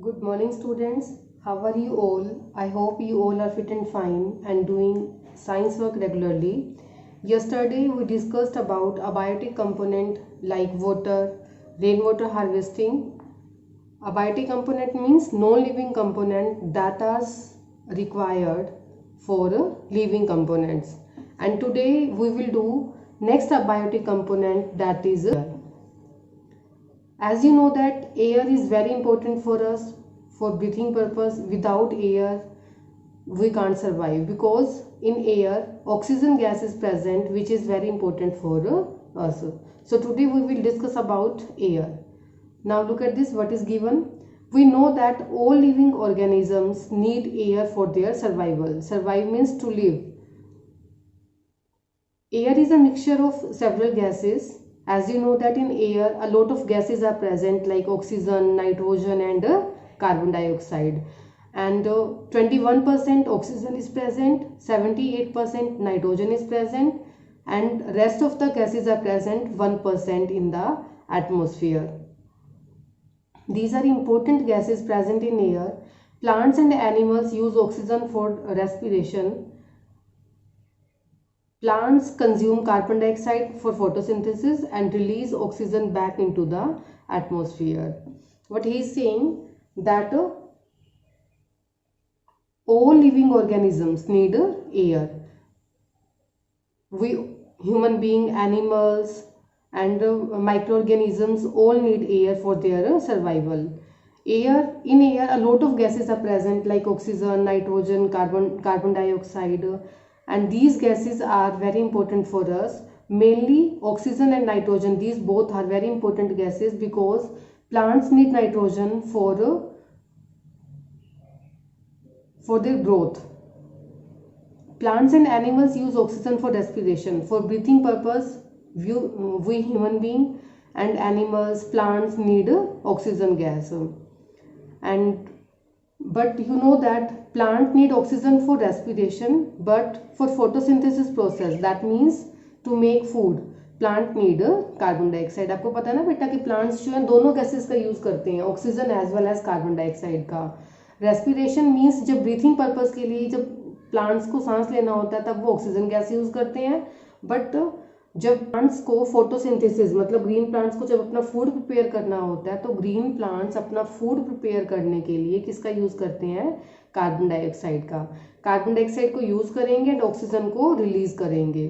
Good morning, students. How are you all? I hope you all are fit and fine and doing science work regularly. Yesterday, we discussed about abiotic component like water, rainwater harvesting. Abiotic component means non-living component that are required for living components. And today, we will do next abiotic component, that is air. As you know that air is very important for us for breathing purpose. Without air we can't survive, because in air oxygen gas is present, which is very important for us. So today we will discuss about air. Now look at this, what is given. We know that all living organisms need air for their survival. Survive means to live. Air is a mixture of several gases. As you know that in air a lot of gases are present like oxygen, nitrogen and carbon dioxide. And 21% oxygen is present, 78% nitrogen is present, and rest of the gases are present 1% in the atmosphere. These are important gases present in air. Plants and animals use oxygen for respiration. Plants consume carbon dioxide for photosynthesis and release oxygen back into the atmosphere. What he is saying that all living organisms need air. We human being, animals and microorganisms all need air for their survival. In air a lot of gases are present like oxygen, nitrogen, carbon dioxide, and these gases are very important for us. Mainly oxygen and nitrogen, these both are very important gases because plants need nitrogen for their growth. Plants and animals use oxygen for respiration. For breathing purpose, we human being and animals, plants need oxygen gas. And but you know that plant need oxygen for respiration, but for photosynthesis process, that means to make food, plant need carbon dioxide. आपको पता है ना बेटा कि plants जो है दोनों gases का यूज करते हैं, oxygen as well as carbon dioxide का. रेस्पिरेशन मीन्स जब ब्रीथिंग पर्पस के लिए जब प्लांट्स को सांस लेना होता है तब वो ऑक्सीजन गैस यूज करते हैं. बट जब प्लांट्स को फोटोसिंथेसिस मतलब ग्रीन प्लांट्स को जब अपना फूड प्रिपेयर करना होता है तो ग्रीन प्लांट्स अपना फूड प्रिपेयर करने के लिए किसका यूज करते हैं, कार्बन डाइऑक्साइड का. कार्बन डाइऑक्साइड को यूज करेंगे एंड ऑक्सीजन को रिलीज करेंगे.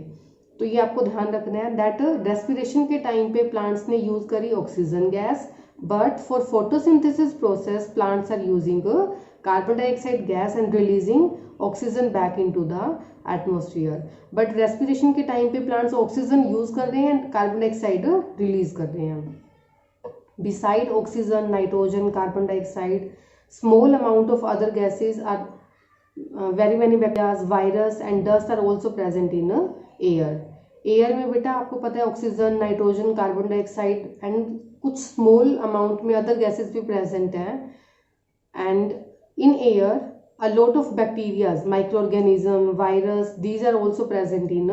तो ये आपको ध्यान रखना है दैट रेस्पिरेशन के टाइम पे प्लांट्स ने यूज करी oxygen gas, but for photosynthesis process plants are using carbon dioxide gas and releasing oxygen back into the atmosphere. But respiration के टाइम पे plants oxygen use कर रहे हैं and carbon dioxide release कर रहे हैं. Beside oxygen, nitrogen, carbon dioxide, small amount of other gases are very many bacteria, virus and dust are also present in air. Air में बेटा आपको पता है oxygen, nitrogen, carbon dioxide and कुछ small amount में अदर गैसेस भी present हैं. And in air a lot of bacteria, microorganism, virus, these are also present in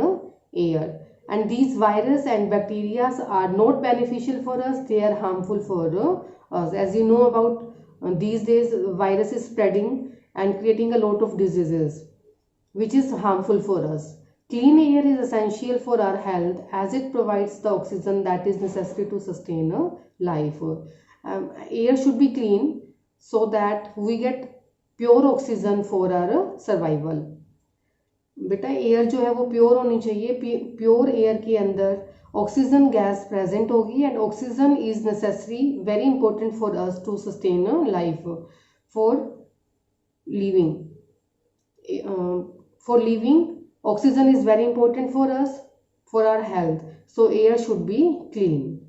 air, and these virus and bacteria are not beneficial for us, they are harmful for us. As you know about these days virus is spreading and creating a lot of diseases which is harmful for us. Clean air is essential for our health as it provides the oxygen that is necessary to sustain life. Air should be clean so that we get pure oxygen for our survival. बेटा air जो है वो pure होनी चाहिए. Pure air के अंदर oxygen gas present होगी and oxygen is necessary, very important for us to sustain life, for living. For living oxygen is very important for us, for our health, so air should be clean.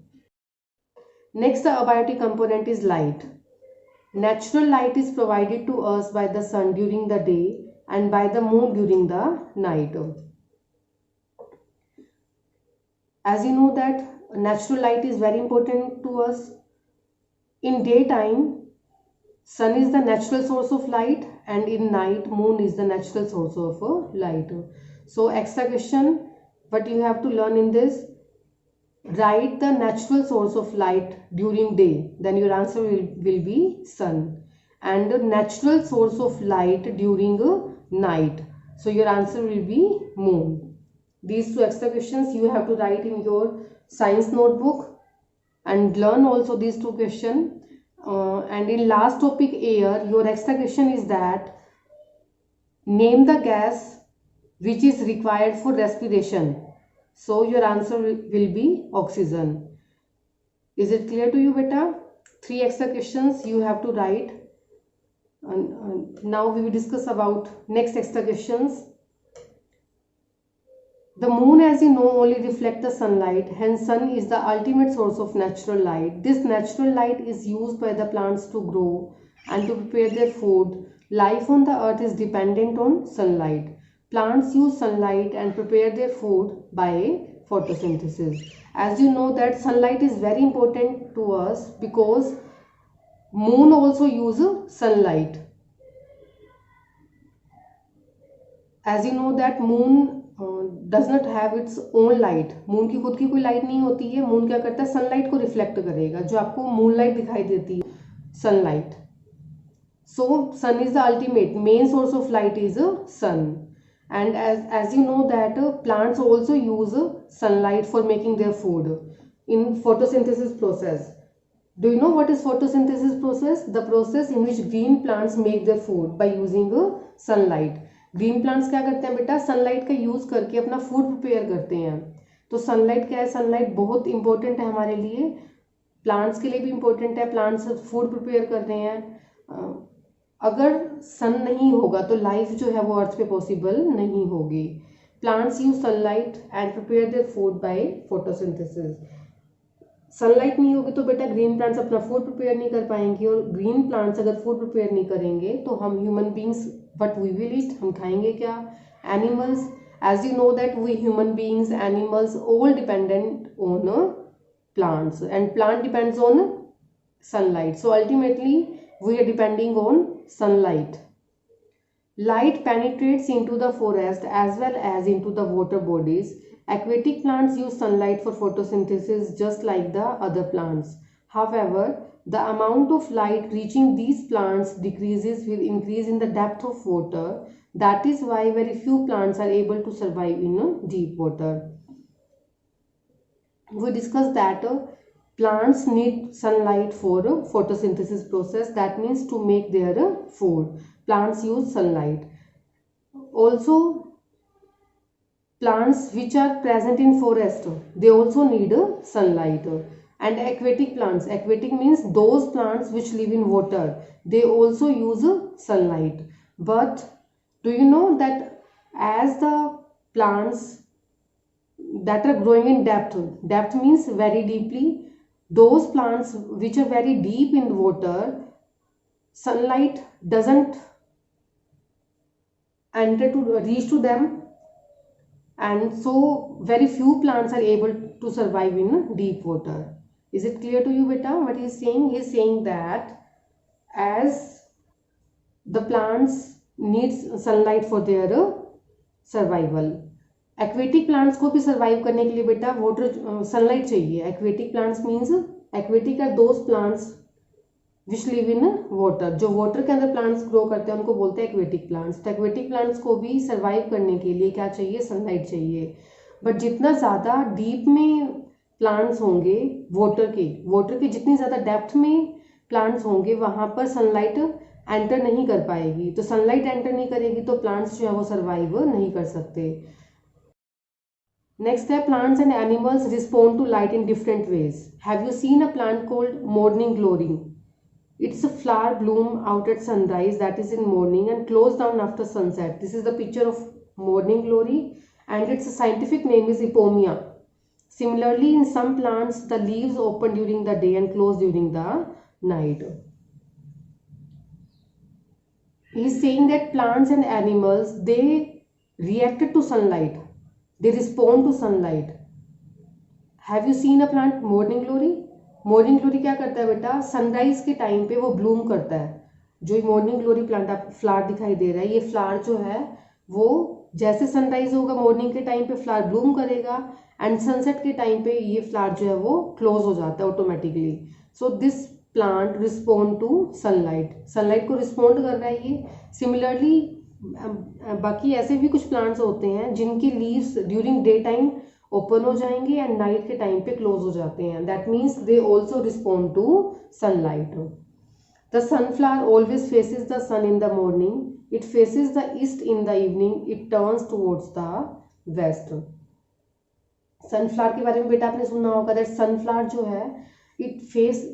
Next abiotic component is light. Natural light is provided to us by the sun during the day and by the moon during the night. As you know that natural light is very important to us. In daytime, sun is the natural source of light and in night, moon is the natural source of light. So extra question, what you have to learn in this, write the natural source of light during day, then your answer will be sun. and natural source of light during night. So your answer will be moon. These two extra questions you have to write in your science notebook and learn also these two questions. And in last topic air, your extra question is that name the gas which is required for respiration. So your answer will be oxygen. Is it clear to you, beta? 3 extra questions you have to write. And now we will discuss about next extra questions. The moon, as you know, only reflects the sunlight, hence sun is the ultimate source of natural light. This natural light is used by the plants to grow and to prepare their food. Life on the earth is dependent on sunlight. Plants use sunlight and prepare their food by photosynthesis. As you know that sunlight is very important to us because moon also uses sunlight. As you know that moon does not have its own light. Moon की खुद की कोई light नहीं होती है. Moon क्या करता है, सनलाइट को रिफ्लेक्ट करेगा, जो आपको मून लाइट दिखाई देती है, sunlight. So sun is the ultimate main source of light is sun. And as you know that plants also use sunlight for making their food in photosynthesis process. Do you know what is photosynthesis process? The process in which green plants make their food by using sunlight. Green plants क्या करते हैं बेटा, sunlight का use करके अपना food prepare करते हैं. तो सनलाइट क्या है, सनलाइट बहुत इंपॉर्टेंट है हमारे लिए, प्लांट्स के लिए भी इंपॉर्टेंट है. प्लांट्स फूड प्रिपेयर कर रहे हैं. अगर सन नहीं होगा तो लाइफ जो है वो अर्थ पे पॉसिबल नहीं होगी. Plants use sunlight and prepare their food by photosynthesis. Sunlight नहीं होगी तो बेटा ग्रीन प्लांट्स अपना फूड प्रिपेयर नहीं कर पाएंगे, और ग्रीन प्लांट्स अगर फूड प्रिपेयर नहीं करेंगे तो हम human beings what we will eat, हम खाएंगे क्या. Animals, as you know that we human beings, animals all dependent on plants and plant depends on sunlight. So ultimately we are depending on sunlight. Light penetrates into the forest as well as into the water bodies. Aquatic plants use sunlight for photosynthesis just like the other plants. However, the amount of light reaching these plants decreases with increase in the depth of water. That is why very few plants are able to survive in deep water. We discussed that plants need sunlight for photosynthesis process. That means to make their food. Plants use sunlight. Also, plants which are present in forest, they also need sunlight. And aquatic plants, aquatic means those plants which live in water, they also use sunlight. But do you know that as the plants that are growing in depth, depth means very deeply, those plants which are very deep in water, sunlight doesn't enter to reach to them, and so very few plants are able to survive in deep water. Is it clear to you, beta? What he is saying? He is saying that as the plants needs sunlight for their survival. Aquatic plants को भी survive करने के लिए बेटा water sunlight चाहिए. Aquatic plants means aquatic are those plants which live in water. जो water के अंदर प्लांट्स ग्रो करते हैं उनको बोलते हैं एक्वेटिक प्लांट्स. तो एक्वेटिक प्लांट्स को भी सर्वाइव करने के लिए क्या चाहिए, सनलाइट चाहिए. बट जितना ज़्यादा डीप में प्लांट्स होंगे वाटर के जितनी ज़्यादा डेप्थ में प्लांट्स होंगे वहाँ पर सनलाइट एंटर नहीं कर पाएगी. तो सनलाइट एंटर नहीं करेगी तो प्लांट्स जो है वो सर्वाइव नहीं कर सकते. Next है plants and animals respond to light in different ways. Have you seen a plant called morning glory? It's a flower bloom out at sunrise, that is in morning, and close down after sunset. This is the picture of morning glory and its scientific name is Ipomia. Similarly, in some plants the leaves open during the day and close during the night. He is saying that plants and animals, they reacted to sunlight. They respond to sunlight. Have you seen a plant morning glory? Morning glory क्या करता है बेटा, sunrise के time पे वो Bloom करता है. जो मॉर्निंग ग्लोरी प्लांट आप फ्लावर दिखाई दे रहा है, ये फ्लावर जो है वो जैसे सनराइज होगा मॉर्निंग के टाइम पे फ्लावर ब्लूम करेगा, एंड सनसेट के टाइम पे ये फ्लावर जो है वो क्लोज हो जाता है automatically. So this plant respond to sunlight, sunlight को रिस्पोंड कर रहा है ये। सिमिलरली बाकी ऐसे भी कुछ प्लांट्स होते हैं जिनकी leaves during day time open हो जाएंगे एंड नाइट के टाइम पे क्लोज हो जाते हैं, that means they also respond to sunlight. The sunflower always faces the sun in the morning, it faces the east in the evening, it turns towards the west. Sunflower के बारे में बेटा आपने सुना होगा दैट सनफ्लावर जो है it face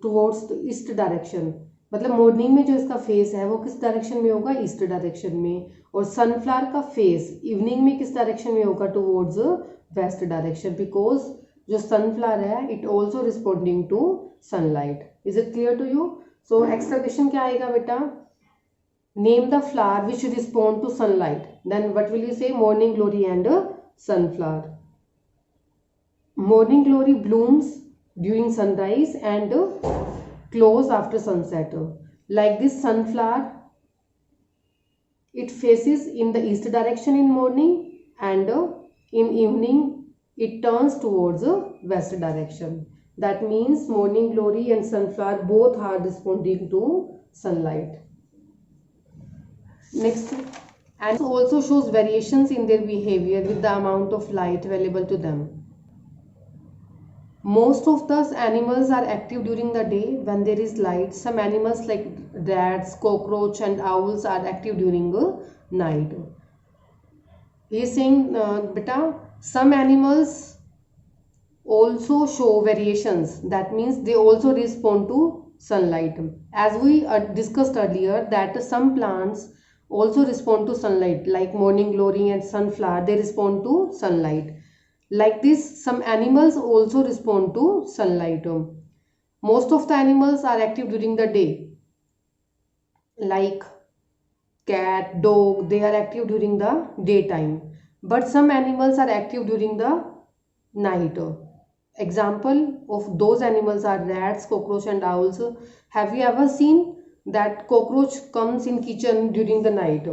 towards the east direction, मतलब मॉर्निंग में जो इसका फेस है वो किस डायरेक्शन में होगा, ईस्ट डायरेक्शन में। और सनफ्लावर का फेस इवनिंग में किस डायरेक्शन में होगा, टुवर्ड्स वेस्ट डायरेक्शन, बिकॉज जो सनफ्लावर है it also responding to sunlight. Is it clear to you? So extra question क्या आएगा बेटा, name the flower which respond to sunlight, then what will you say, morning glory and sunflower. Morning glory blooms during sunrise and close after sunset. Like this sunflower, it faces in the east direction in morning and in evening it turns towards west direction. That means morning glory and sunflower both are responding to sunlight. Next, and also shows variations in their behavior with the amount of light available to them. Most of the animals are active during the day when there is light. Some animals like rats, cockroach and owls are active during night. He is saying beta some animals also show variations, that means they also respond to sunlight. As we discussed earlier that some plants also respond to sunlight, like morning glory and sunflower, they respond to sunlight. Like this, some animals also respond to sunlight. Most of the animals are active during the day, like cat, dog, they are active during the daytime. But some animals are active during the night. Example of those animals are rats, cockroach and owls. Have you ever seen that cockroach comes in kitchen during the night?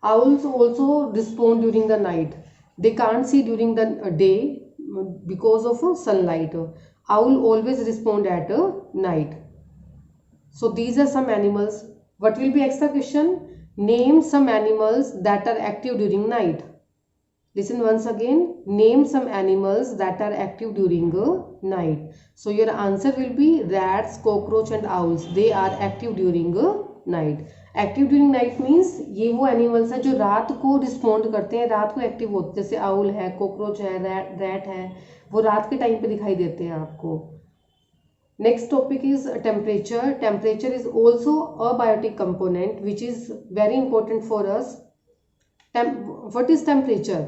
Owls also respond during the night. They can't see during the day because of sunlight. Owl always respond at night. So these are some animals. What will be extra question? Name some animals that are active during night. Listen once again. Name some animals that are active during night. So your answer will be rats, cockroach and owls. They are active during night. Active during night means ये वो animals हैं जो रात को respond करते हैं, रात को एक्टिव होते हैं, जैसे आउल है, कॉकरोच है, रैट है, वो रात के टाइम पे दिखाई देते हैं आपको। Next topic is temperature. Temperature is also a biotic component which is very important for us. What is temperature?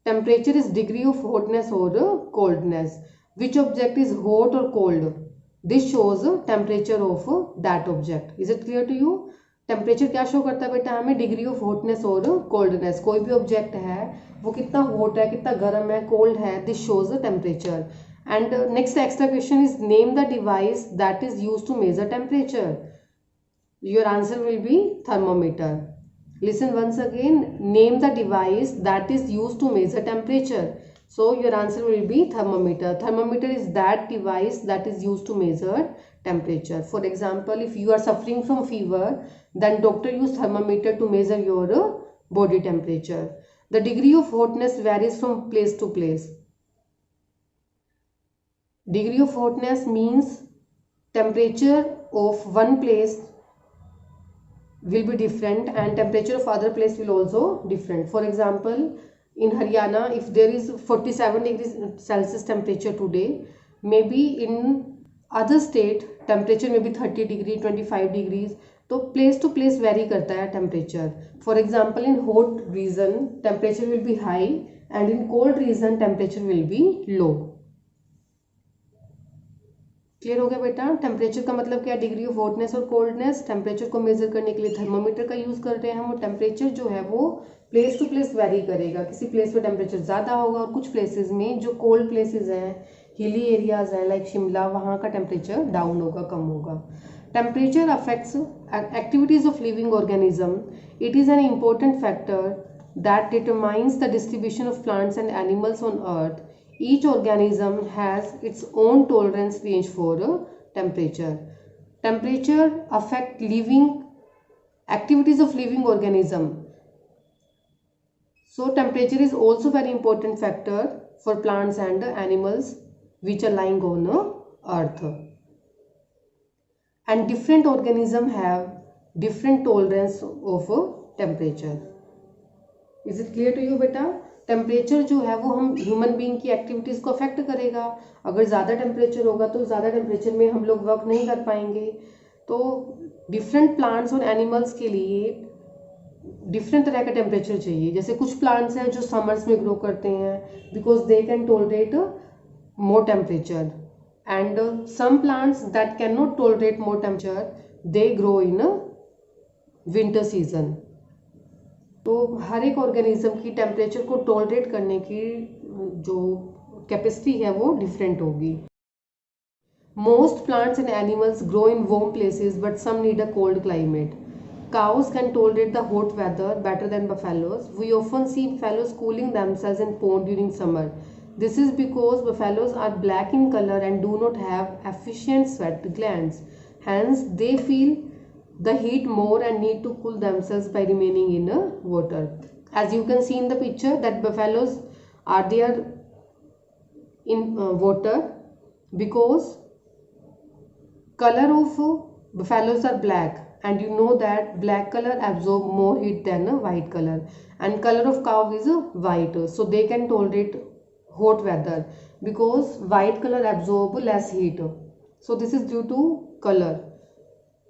Temperature is degree of hotness और coldness. Which object is hot और cold, this shows temperature of that object. Is it clear to you? Temperature क्या show करता है बेटा हमें? Degree of hotness और coldness. कोई भी ऑब्जेक्ट है वो कितना हॉट है, कितना गर्म है, कोल्ड है, this shows the temperature. And next extra question is name the device that is used to measure temperature. Your answer will be thermometer. Listen once again, name the device that is used to measure temperature. So your answer will be thermometer. Thermometer is that device that is used to measure temperature. For example, if you are suffering from fever, then doctor use thermometer to measure your body temperature. The degree of hotness varies from place to place. Degree of hotness means temperature of one place will be different and temperature of other place will also different. For example, in Haryana, if there is 47 degrees Celsius temperature today, maybe in other state temperature may be 30 degree, 25 degrees. तो place to place vary करता है temperature. For example, in hot region temperature will be high and in cold region temperature will be low. Clear हो गया बेटा? Temperature का मतलब क्या? Degree of hotness और कोल्डनेस। टेम्परेचर को मेजर करने के लिए थर्मोमीटर का यूज कर रहे हैं हम। वो टेम्परेचर जो है वो प्लेस टू प्लेस वेरी करेगा। किसी प्लेस पे टेम्परेचर ज़्यादा होगा और कुछ प्लेसेस में जो कोल्ड प्लेसेस हैं, हिली एरियाज हैं लाइक शिमला, वहाँ का टेम्परेचर डाउन होगा, कम होगा। Temperature affects activities of living organism. It is an important factor that determines the distribution of plants and animals on earth. Each organism has its own tolerance range for temperature. Temperature affect living activities of living organism. So temperature is also very important factor for plants and animals which are lying on earth. And different organisms have different tolerance of temperature. Is it clear to you बेटा? Temperature जो है वो हम human being की activities को affect करेगा. अगर ज़्यादा टेम्परेचर होगा तो ज़्यादा टेम्परेचर में हम लोग वर्क नहीं कर पाएंगे. तो डिफरेंट प्लांट्स और एनिमल्स के लिए डिफरेंट तरह का टेम्परेचर चाहिए. जैसे कुछ प्लांट्स हैं जो समर्स में ग्रो करते हैं because they can tolerate more temperature, and some plants that cannot tolerate more temperature, they grow in a winter season. तो हर एक ऑर्गेनिज्म की टेम्परेचर को टॉलरेट करने की जो कैपेसिटी है वो डिफरेंट होगी. Most plants and animals grow in warm places but some need a cold climate. Cows can tolerate the hot weather better than buffaloes. We often see buffaloes cooling themselves in pond during summer. This is because buffaloes are black in color and do not have efficient sweat glands. Hence, they feel the heat more and need to cool themselves by remaining in water. As you can see in the picture that buffaloes are there in water because color of buffaloes are black, and you know that black color absorb more heat than a white color, and color of cow is white, so they can tolerate hot weather because white color absorb less heat. So this is due to color.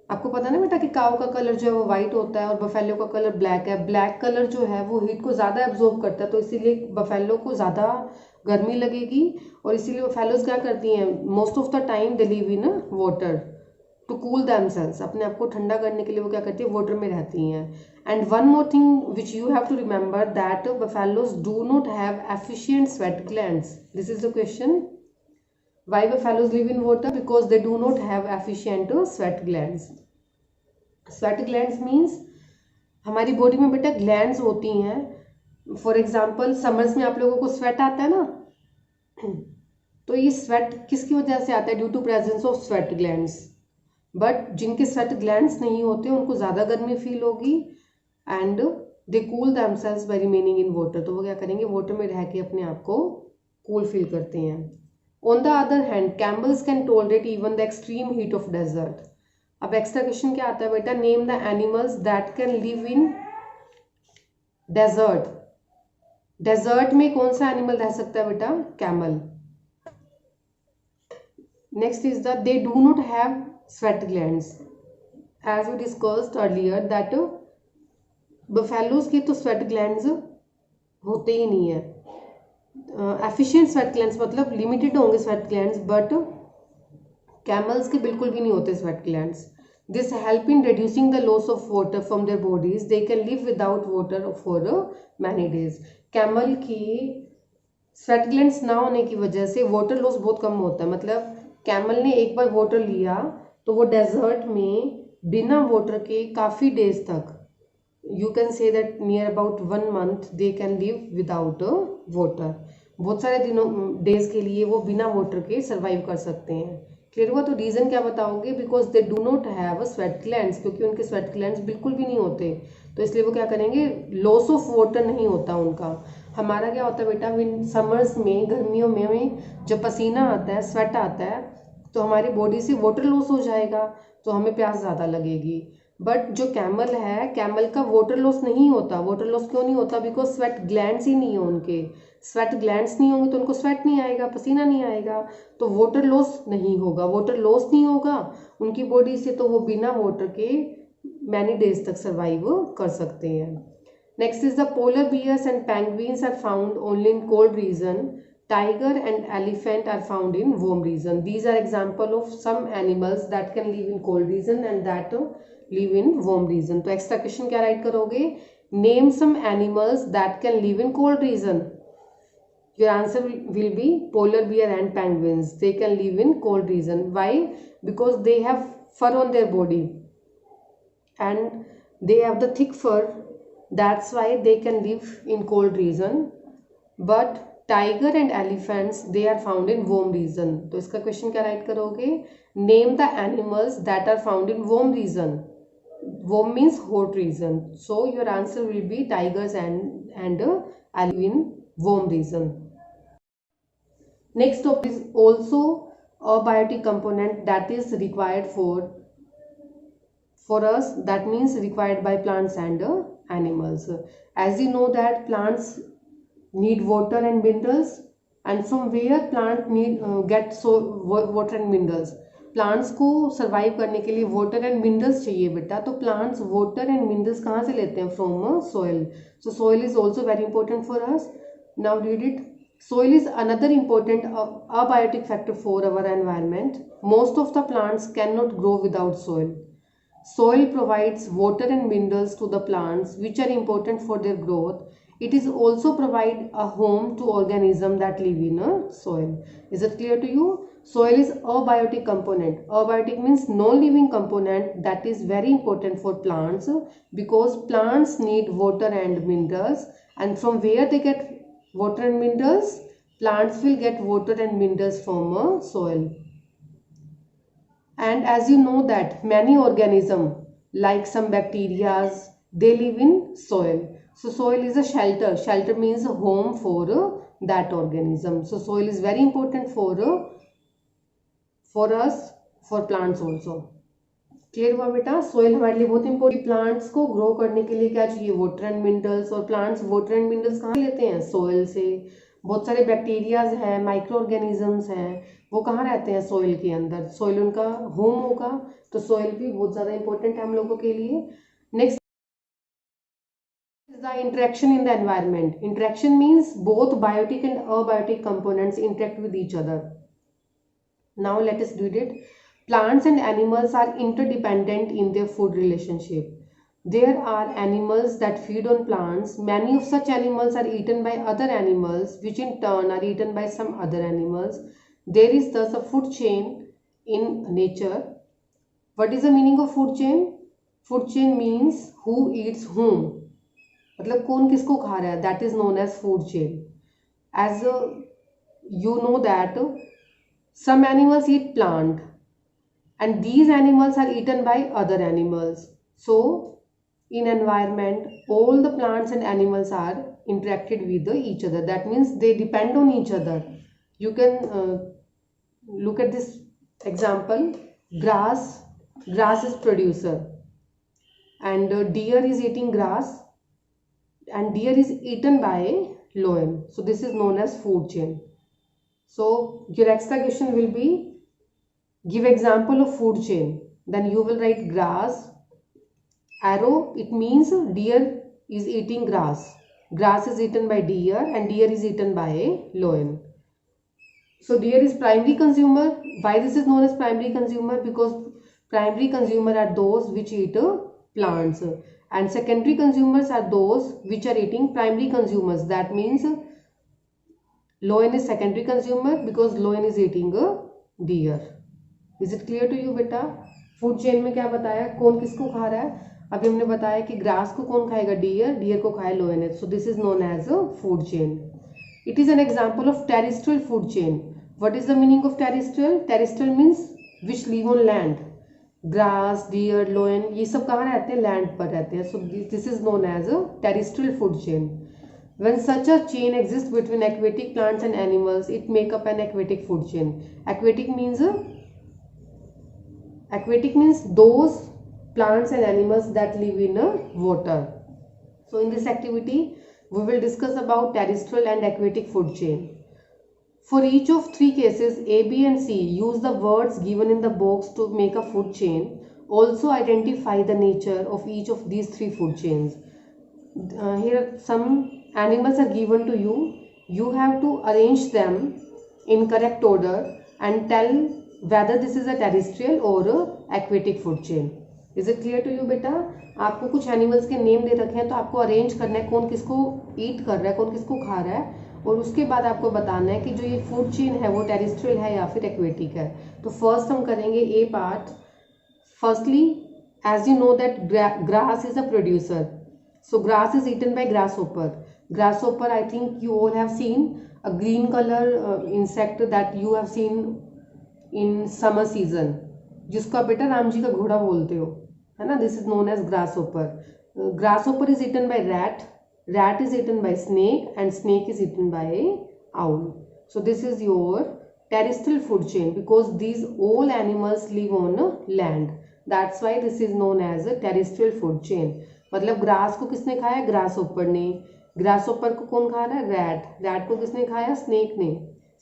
आपको पता ना बेटा कि काऊ का colour जो है वो white होता है और बफेलो का कलर ब्लैक है. ब्लैक कलर जो है वो हीट को ज़्यादा एब्जॉर्ब करता है, तो इसीलिए बफेलो को ज़्यादा गर्मी लगेगी और इसीलिए बफेलोज क्या करती हैं, most of the time they live in water to cool themselves. अपने आप को ठंडा करने के लिए वो क्या करती है, वाटर में रहती हैं. And one more thing which you have to remember that buffaloes do not have efficient sweat glands. This is the question. Why buffaloes live in water? Because they do not have efficient sweat glands. Sweat glands means हमारी body में बेटा glands होती हैं. For example summers में आप लोगों को sweat आता है ना, तो ये स्वेट किसकी वजह से आता है? Due to presence of sweat glands. But जिनके स्वेट ग्लैंड्स नहीं होते उनको ज़्यादा गर्मी फील होगी and they cool themselves by remaining in water. तो वो क्या करेंगे, वाटर में रह के अपने आप को कूल फील करते हैं. On the other hand, camels can tolerate even the extreme heat of desert. अब एक्स्ट्रा क्वेश्चन क्या आता है बेटा? Name the animals that can live in desert. Desert में कौन सा एनिमल रह सकता है बेटा? Camel. Next is the they do not have sweat glands. As we discussed earlier that buffaloes के तो स्वेट ग्लैंड्स होते ही नहीं है. एफिशिएंट स्वेट ग्लैंड्स मतलब लिमिटेड होंगे स्वेट ग्लैंड्स, बट कैमल्स के बिल्कुल भी नहीं होते sweat glands. This help in reducing the loss of water from their bodies. They can live without water for many days. Camel की स्वेट ग्लैंड्स ना होने की वजह से वाटर लॉस बहुत कम होता है. मतलब कैमल ने एक बार वाटर लिया तो वो डेजर्ट में बिना वाटर के काफ़ी डेज तक, you can say that near about 1 month they can live without water. बहुत सारे दिनों डेज के लिए वो बिना वाटर के सर्वाइव कर सकते हैं. क्लियर हुआ? तो रीज़न क्या बताओगे? Because they do not have sweat glands, क्योंकि उनके स्वेट ग्लैंड्स बिल्कुल भी नहीं होते, तो इसलिए वो क्या करेंगे, लॉस ऑफ वाटर नहीं होता उनका. हमारा क्या होता है बेटा, विन समर्स में, गर्मियों में जब पसीना आता है, स्वेट आता है, तो हमारी बॉडी से वाटर लॉस हो जाएगा, तो हमें प्यास ज़्यादा लगेगी. बट जो कैमल है, कैमल का वाटर लॉस नहीं होता. वाटर लॉस क्यों नहीं होता? बिकॉज स्वेट ग्लैंड्स ही नहीं है उनके. स्वेट ग्लैंड्स नहीं होंगे तो उनको स्वेट नहीं आएगा, पसीना नहीं आएगा, तो वाटर लॉस नहीं होगा. वाटर लॉस नहीं होगा उनकी बॉडी से, तो वो बिना वाटर के मैनी डेज तक सर्वाइव कर सकते हैं. Next is the polar bears and penguins are found only in cold region. Tiger and elephant are found in warm region. These are example of some animals that can live in cold region and that live in warm region. तो extra question क्या write करोगे? Name some animals that can live in cold region. Your answer will be polar bear and penguins. They can live in cold region. Why? Because they have fur on their body and they have the thick fur. That's why they can live in cold region. But tiger and elephants they are found in warm region. तो इसका question क्या write करोगे, name the animals that are found in warm region. Warm means hot region, so your answer will be tigers and elephant in warm region. Next topic is also a biotic component that is required for us, that means required by plants and animals. As you know that plants need water and minerals, and from where plant need get water and minerals. Plants को survive करने के लिए water and minerals चाहिए बेटा, तो plants water and minerals कहाँ से लेते हैं, from soil. So soil is also very important for us. Now read it. Soil is another important abiotic factor for our environment. Most of the plants cannot grow without soil. Soil provides water and minerals to the plants which are important for their growth. It is also provide a home to organisms that live in a soil. Is it clear to you? Soil is abiotic component. Abiotic means non-living component that is very important for plants because plants need water and minerals, and from where they get water and minerals, plants will get water and minerals from a soil. And as you know that many organisms like some bacteria, they live in soil. So soil is a shelter. Shelter means a home for that organism. So soil is very important for us, for plants also. Clear हुआ बेटा? Soil हमारे लिए बहुत important. Plants को grow करने के लिए क्या चाहिए, वाटर एंड मिनरल्स, और प्लांट्स वाटर एंड मिनरल्स कहाँ लेते हैं, सोइल से. बहुत सारे बैक्टीरियाज हैं, माइक्रो ऑर्गेनिजम्स हैं, वो कहाँ रहते हैं, सोइल के अंदर. सोइल उनका होम होगा, तो सोइल भी बहुत ज़्यादा इंपॉर्टेंट है हम लोगों के लिए. Next is the interaction in the environment. Interaction means both biotic and abiotic components interact with each other. Now let us read it. Plants and animals are interdependent in their food relationship. There are animals that feed on plants. Many of such animals are eaten by other animals, which in turn are eaten by some other animals. There is thus a food chain in nature. What is the meaning of food chain? Food chain means who eats whom. मतलब कौन किसको खा रहा है, that is known as food chain. As you know that some animals eat plant, and these animals are eaten by other animals. So in environment, all the plants and animals are interacted with each other. That means they depend on each other. You can look at this example. Grass is producer, and deer is eating grass, and deer is eaten by lion. So this is known as food chain. So your extra question will be, give example of food chain. Then you will write grass, arrow, it means deer is eating grass. Grass is eaten by deer and deer is eaten by a lion. So deer is primary consumer. Why this is known as primary consumer? Because primary consumer are those which eat plants, and secondary consumers are those which are eating primary consumers. That means lion is secondary consumer because lion is eating a deer. Is it clear to you बेटा? Food chain में क्या बताया, कौन किसको खा रहा है. अभी हमने बताया कि ग्रास को कौन खाएगा, डियर, डियर को खाए lion. So this is known as a food chain. It is an example of terrestrial food chain. What is the meaning of terrestrial? Terrestrial means which live on land. Grass, deer, lion, ये सब कहाँ रहते हैं, land पर रहते हैं. So this is known as a terrestrial food chain. When such a chain exists between aquatic plants and animals, it make up an aquatic food chain. Aquatic means those plants and animals that live in water. So in this activity we will discuss about terrestrial and aquatic food chain. For each of three cases, A, B and C, use the words given in the box to make a food chain. Also identify the nature of each of these three food chains. Here some animals are given to you. You have to arrange them in correct order and tell whether this is a terrestrial or aquatic food chain. Is it clear to you बेटा? आपको कुछ animals के name दे रखे हैं, तो आपको arrange करना है कौन किसको ईट कर रहा है, कौन किसको खा रहा है, और उसके बाद आपको बताना है कि जो ये फूड चेन है वो टेरेस्ट्रियल है या फिर एक्वेटिक है. तो फर्स्ट हम करेंगे A part. Firstly, as you know that grass is a producer. So grass is eaten by grasshopper. Grasshopper, I think you all have seen a green color insect that you have seen in summer season, जिसको आप बेटा राम जी का घोड़ा बोलते हो, है ना. This is known as grasshopper. Grasshopper is eaten by rat. Rat is eaten by snake, and snake is eaten by owl. So this is your terrestrial food chain, because these all animals live on land. That's why this is known as a terrestrial food chain. मतलब grass को किसने खाया, grasshopper ने. Grasshopper को कौन खा रहा है, रैट. रैट को किसने खाया, स्नेक ने.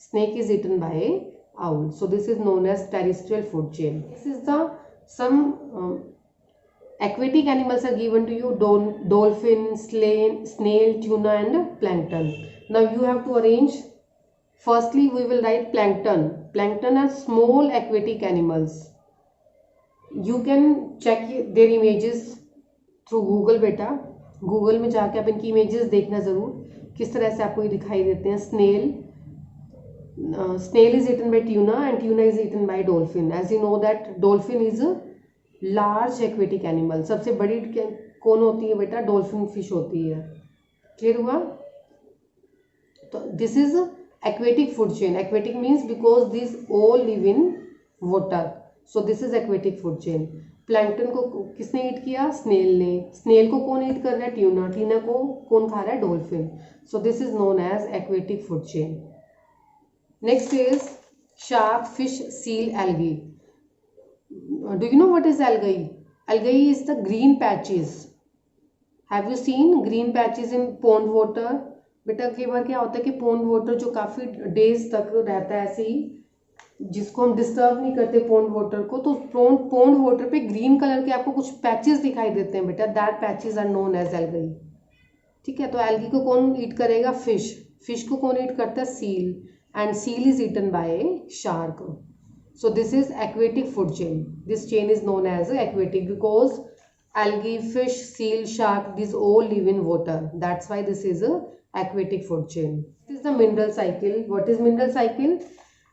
Snake is eaten by owl. So this is known as terrestrial food chain. This is the some aquatic animals are given to you: dolphin, snail, tuna, and plankton. Now you have to arrange. Firstly, we will write plankton. Plankton are small aquatic animals. You can check their images through Google बेटा. Google में जाके आप इनकी images देखना ज़रूर, किस तरह से आपको ये दिखाई देते हैं. Snail is eaten by tuna, and tuna is eaten by dolphin. As you know that dolphin is a large aquatic animal. सबसे बड़ी कौन होती है बेटा, डॉल्फिन फिश होती है. क्लियर हुआ. तो this is aquatic food chain. Aquatic means because these all live in water. So this is aquatic food chain. Plankton को किसने ईट किया, स्नेल ने. स्नेल को कौन ईट कर रहा है, ट्यूना. ट्यूना को कौन खा रहा है, dolphin. So this is known as aquatic food chain. Next is shark, fish, seal, algae. Do you know what is algae? Algae is the green patches. Have you seen green patches in pond water? बेटा कई बार क्या होता है कि pond water जो काफ़ी days तक रहता है ऐसे ही, जिसको हम डिस्टर्ब नहीं करते pond water को, तो pond water पे ग्रीन कलर के आपको कुछ पैचेस दिखाई देते हैं बेटा. That patches are known as algae. ठीक है. तो algae को कौन ईट करेगा, फिश. फिश को कौन ईट करता है, seal. And seal is eaten by a shark. So this is aquatic food chain. This chain is known as aquatic because algae, fish, seal, shark, these all live in water. That's why this is a aquatic food chain. This is the mineral cycle. What is mineral cycle?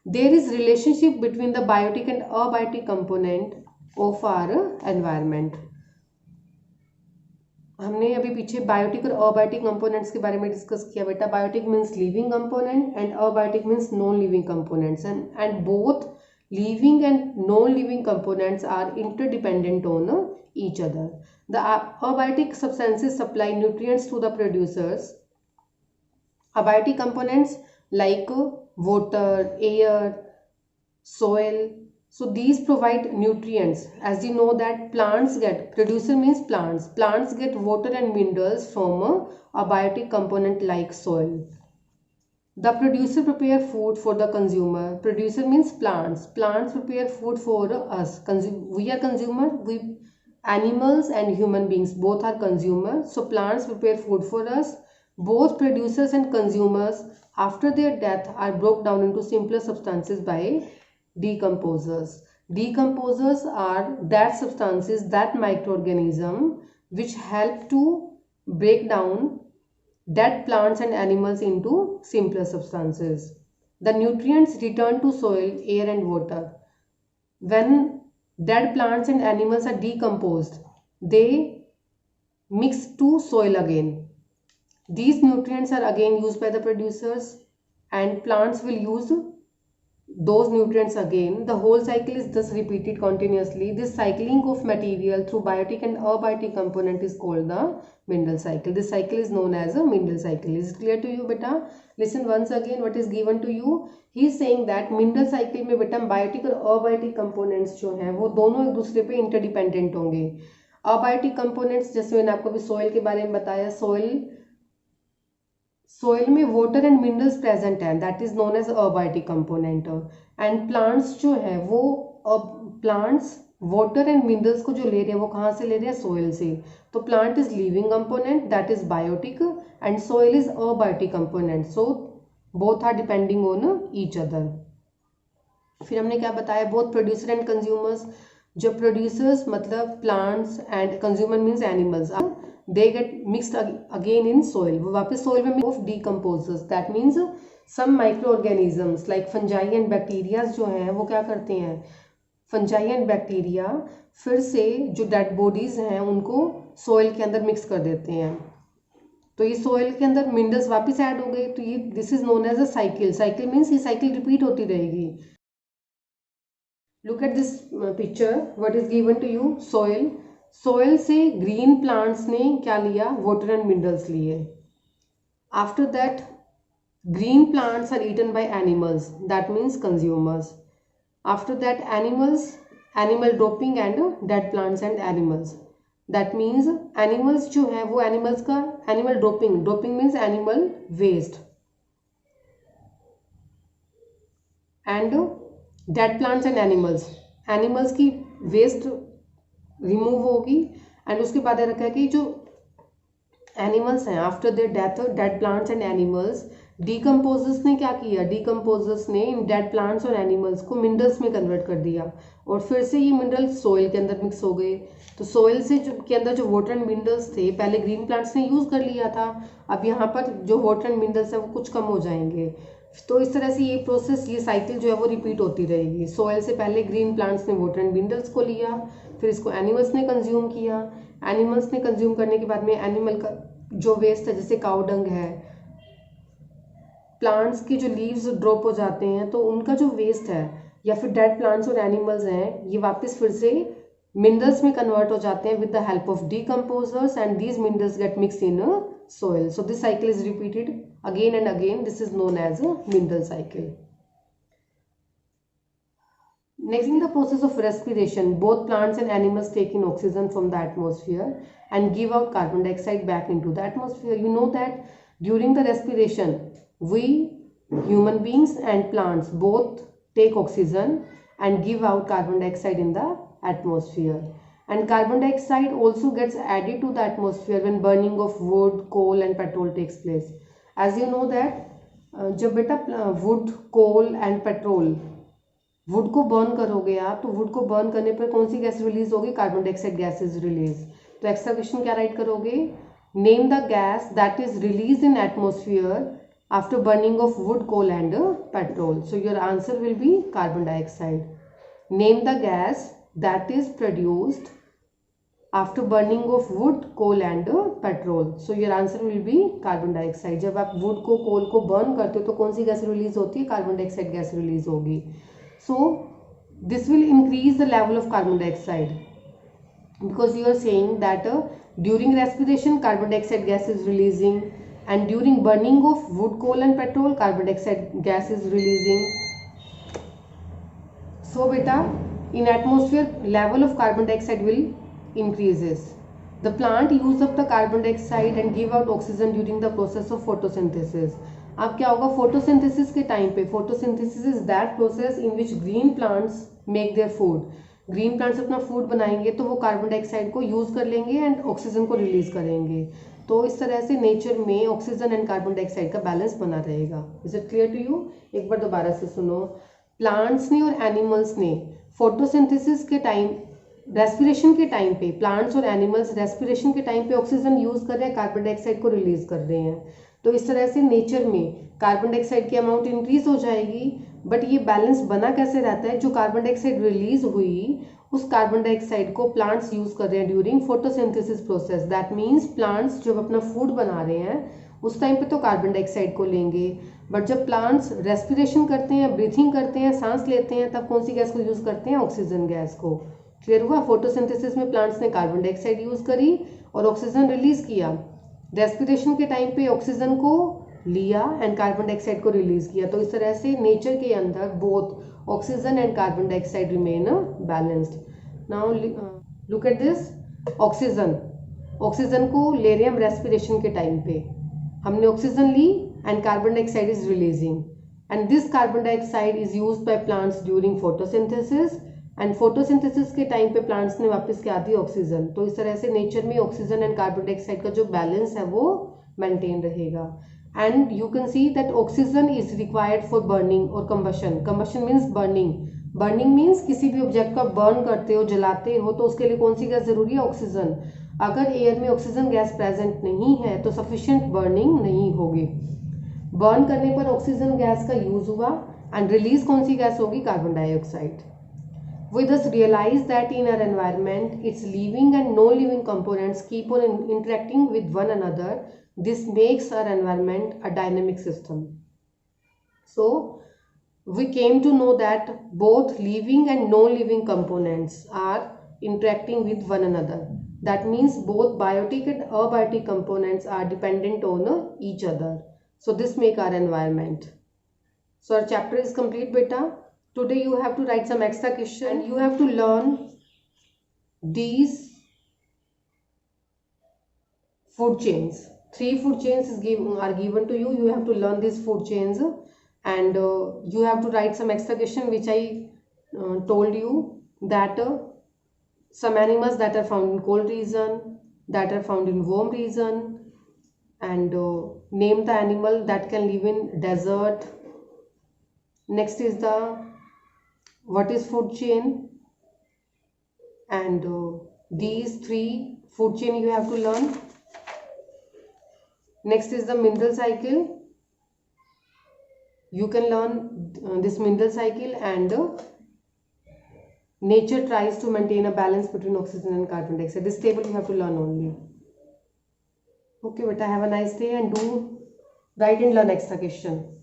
There is relationship between the biotic and abiotic component of our environment. हमने अभी पीछे biotic और abiotic components के बारे में discuss किया बेटा. Biotic means living component and abiotic means non living components, and both living and non living components are interdependent on each other. The abiotic substances supply nutrients to the producers. Abiotic components like water, air, soil. So these provide nutrients. As you know that plants get, producer means plants get water and minerals from a biotic component like soil. The producer prepare food for the consumer. Producer means plants prepare food for us. We are consumer. We animals and human beings both are consumer. So plants prepare food for us. Both producers and consumers after their death are broken down into simpler substances by decomposers. Decomposers are that substances, that microorganism which help to break down dead plants and animals into simpler substances. The nutrients return to soil, air and water. When dead plants and animals are decomposed, they mix to soil again. These nutrients are again used by the producers, and plants will use those nutrients again. The whole cycle is thus repeated continuously. This cycling of material through biotic and abiotic component is called the mineral cycle. This cycle is known as a mineral cycle. Is it clear to you beta? Listen once again what is given to you. He is saying that mineral cycle में बेटा biotic और abiotic components जो हैं वो दोनों एक दूसरे पे interdependent होंगे. Abiotic components जैसे मैंने आपको अभी soil के बारे में बताया, soil में water and minerals present है, that is known as abiotic component. and plants जो है वो plants water and minerals को जो ले रहे हैं वो कहाँ से ले रहे हैं, soil से. तो plant is living component, that is biotic, and soil is abiotic component. So both are depending on each other. फिर हमने क्या बताया, both producer and consumers. जो producers मतलब plants and consumer means animals, they get mixed again in soil. वो वापस soil में of decomposers. That means some microorganisms like fungi and bacteria जो हैं वो क्या करते हैं, फंजाई एंड बैक्टीरिया फिर से जो डेड बॉडीज हैं उनको सॉइल के अंदर मिक्स कर देते हैं, तो ये सॉइल के अंदर मिनरल्स वापस ऐड हो गए, तो ये this is known as a cycle. Cycle means ये साइकिल रिपीट होती रहेगी। Look at this picture, what is given to you, soil. Soil से ग्रीन प्लांट्स ने क्या लिया, वाटर एंड मिनरल्स लिए। After that green plants are eaten by animals, that means consumers. After that animal dropping and dead plants and animals, that means animals जो है वो animals का animal dropping means animal waste and dead plants and animals की waste remove होगी। and उसके बाद रखा है कि जो animals हैं after their death, dead plants and animals, decomposers ने क्या किया, डिकम्पोजर्स ने इन डेड प्लांट्स और एनिमल्स को मिनरल्स में कन्वर्ट कर दिया और फिर से ये मिनरल्स सॉइल के अंदर मिक्स हो गए। तो सॉइल से जो के अंदर जो वाटर एंड मिनरल्स थे पहले ग्रीन प्लांट्स ने यूज़ कर लिया था, अब यहाँ पर जो वाटर एंड मिनरल्स है वो कुछ कम हो जाएंगे। तो इस तरह से ये प्रोसेस, ये साइकिल जो है वो रिपीट होती रहेगी। सॉइल से पहले ग्रीन प्लांट्स ने वाटर एंड मिनरल्स को लिया, फिर इसको एनिमल्स ने कंज्यूम किया। एनिमल्स ने कंज्यूम करने के बाद में एनिमल का जो वेस्ट है, जैसे काऊ डंग है, प्लांट्स के जो लीव्स ड्रॉप हो जाते हैं तो उनका जो वेस्ट है, या फिर डेड प्लांट्स और एनिमल्स हैं, ये वापस फिर से मिनरल्स में कन्वर्ट हो जाते हैं with the help of decomposers and these minerals gate mixed in soil. So this cycle is repeated again and again. This is known as a mineral cycle. Next, in the process of respiration, both plants and animals take in oxygen from the atmosphere and give out carbon dioxide back into the atmosphere. You know that during the respiration, we human beings and plants both take oxygen and give out carbon dioxide in the atmosphere. And carbon dioxide also gets added to the atmosphere when burning of wood, coal and petrol takes place. As you know that जब बेटा wood, coal and petrol, wood को burn करोगे आप, तो wood को burn करने पर कौन सी गैस रिलीज होगी, carbon dioxide gas is release. तो एक्स्ट्रा क्वेश्चन क्या राइट करोगे, name the gas that is release in atmosphere after burning of wood, coal and petrol. So your answer will be carbon dioxide. Name the gas that is produced after burning of wood, coal and petrol. So your answer will be carbon dioxide. जब आप would को, कोल को burn करते हो तो कौन सी gas release होती है, कार्बन डाइऑक्साइड गैस रिलीज होगी। So this will increase the level of carbon dioxide because you are saying that during respiration carbon dioxide gas is releasing and during burning of wood, coal and petrol carbon dioxide gas is releasing. So beta, in atmosphere level of carbon dioxide will increases. The plant use up the carbon dioxide and give out oxygen during the process of photosynthesis. अब क्या होगा, photosynthesis के time पे, photosynthesis is that process in which green plants make their food. Green plants अपना food बनाएंगे तो वो carbon dioxide को यूज कर लेंगे एंड ऑक्सीजन को रिलीज करेंगे। तो इस तरह से नेचर में ऑक्सीजन एंड कार्बन डाइऑक्साइड का बैलेंस बना रहेगा। Is it clear to you? एक बार दोबारा से सुनो। प्लांट्स ने और एनिमल्स ने फोटोसिंथेसिस के टाइम, रेस्पिरेशन के टाइम पे, प्लांट्स और एनिमल्स रेस्पिरेशन के टाइम पे ऑक्सीजन यूज कर रहे हैं, कार्बन डाइऑक्साइड को रिलीज कर रहे हैं। तो इस तरह से नेचर में कार्बन डाइऑक्साइड की अमाउंट इंक्रीज हो जाएगी। बट ये बैलेंस बना कैसे रहता है, जो कार्बन डाइऑक्साइड रिलीज हुई उस कार्बन डाइऑक्साइड को प्लांट्स यूज कर रहे हैं during photosynthesis process. That means plants जब अपना फूड बना रहे हैं उस टाइम पे तो कार्बन डाइऑक्साइड को लेंगे, बट जब प्लांट्स रेस्पिरेशन करते हैं, ब्रीथिंग करते हैं, सांस लेते हैं, तब कौन सी गैस को यूज करते हैं, ऑक्सीजन गैस को। क्लियर हुआ? फोटोसिंथेसिस में प्लांट्स ने कार्बन डाइऑक्साइड यूज करी और ऑक्सीजन रिलीज किया। रेस्पिरेशन के टाइम पे ऑक्सीजन को लिया एंड कार्बन डाइऑक्साइड को रिलीज किया। तो इस तरह से नेचर के अंदर both oxygen and carbon dioxide remain balanced. Now look at this, oxygen. Oxygen को ले रहे हैं हम रेस्पिरेशन के टाइम पे, हमने ऑक्सीजन ली and carbon dioxide is releasing and this carbon dioxide is used by plants during photosynthesis and photosynthesis के टाइम पे प्लांट्स ने वापस क्या दी, ऑक्सीजन। तो इस तरह से नेचर में ऑक्सीजन एंड कार्बन डाइऑक्साइड का जो बैलेंस है वो मेंटेन रहेगा। And you can see that oxygen is required for burning और combustion. Combustion means burning. Burning means किसी भी ऑब्जेक्ट को बर्न करते हो, जलाते हो, तो उसके लिए कौन सी गैस जरूरी है, ऑक्सीजन। अगर एयर में ऑक्सीजन गैस प्रेजेंट नहीं है तो सफिशिएंट बर्निंग नहीं होगी। बर्न करने पर ऑक्सीजन गैस का यूज हुआ एंड रिलीज कौन सी गैस होगी, carbon dioxide. We thus realize that in our environment, its living and non-living components keep on interacting with one another. This makes our environment a dynamic system. So, we came to know that both living and non-living components are interacting with one another. That means both biotic and abiotic components are dependent on each other. So, this makes our environment. So, our chapter is complete, beta. Today you have to write some extra question. You have to learn these food chains. 3 food chains are given to you. You have to learn these food chains, and you have to write some extra question which I told you that some animals that are found in cold region, that are found in warm region, and name the animal that can live in desert. Next is the what is food chain, and these 3 food chain you have to learn. Next is the mineral cycle. You can learn this mineral cycle, and nature tries to maintain a balance between oxygen and carbon dioxide. This table you have to learn only. Okay, beta, have a nice day and do write and learn extra question.